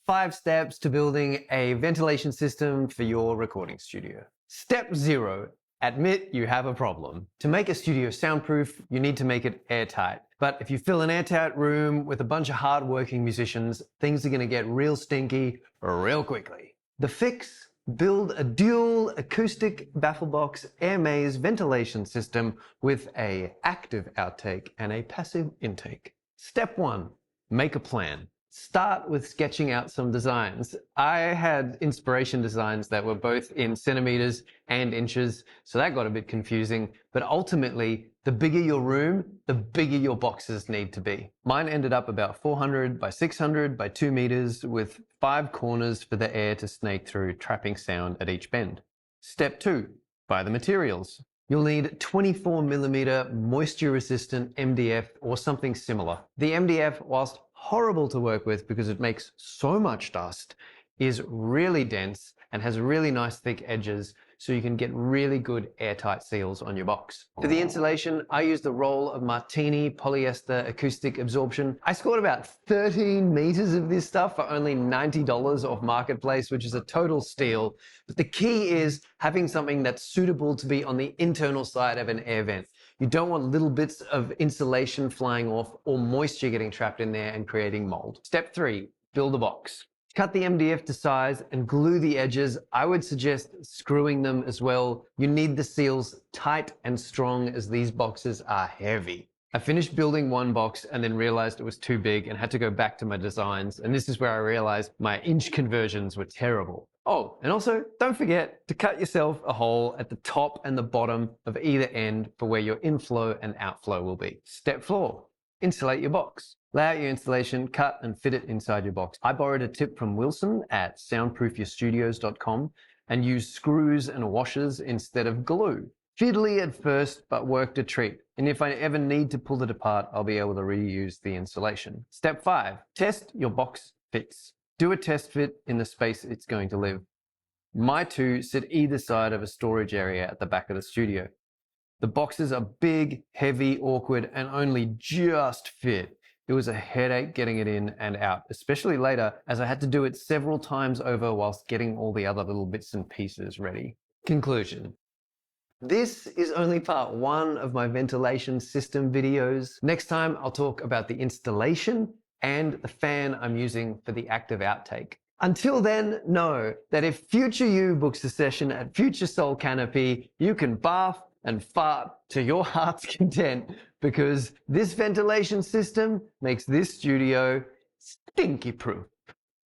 5 steps to building a ventilation system for your recording studio. Step 0. Admit you have a problem. To make a studio soundproof, you need to make it airtight. But if you fill an airtight room with a bunch of hard-working musicians, things are going to get real stinky real quickly. The fix? Build a dual acoustic baffle box air maze ventilation system with an active outtake and a passive intake. Step 1. Make a plan. Start with sketching out some designs. I had inspiration designs that were both in centimeters and inches, so that got a bit confusing. But ultimately, the bigger your room, the bigger your boxes need to be. Mine ended up about 400 by 600 by 2 meters with 5 corners for the air to snake through, trapping sound at each bend. Step 2. Buy the materials. You'll need 24mm moisture-resistant MDF or something similar. The MDF, whilst horrible to work with because it makes so much dust, is really dense and has really nice thick edges, so you can get really good airtight seals on your box. For the insulation, I used the roll of Martini polyester acoustic absorption. I scored about 13 meters of this stuff for only $90 off Marketplace, which is a total steal. But the key is having something that's suitable to be on the internal side of an air vent. You don't want little bits of insulation flying off or moisture getting trapped in there and creating mold. Step 3, build a box. Cut the MDF to size and glue the edges. I would suggest screwing them as well. You need the seals tight and strong as these boxes are heavy. I finished building one box and then realized it was too big and had to go back to my designs. And this is where I realized my inch conversions were terrible. Oh, and also don't forget to cut yourself a hole at the top and the bottom of either end for where your inflow and outflow will be. Step 4, insulate your box. Lay out your installation, cut and fit it inside your box. I borrowed a tip from Wilson at soundproofyourstudios.com and used screws and washers instead of glue. Fiddly at first, but worked a treat. And if I ever need to pull it apart, I'll be able to reuse the insulation. Step 5, test your box fits. Do a test fit in the space it's going to live. My 2 sit either side of a storage area at the back of the studio. The boxes are big, heavy, awkward, and only just fit. It was a headache getting it in and out, especially later, as I had to do it several times over whilst getting all the other little bits and pieces ready. Conclusion. This is only part 1 of my ventilation system videos. Next time, I'll talk about the installation and the fan I'm using for the active outtake. Until then, know that if future you books a session at Future Soul Canopy, you can bath and fart to your heart's content, because this ventilation system makes this studio stinky proof.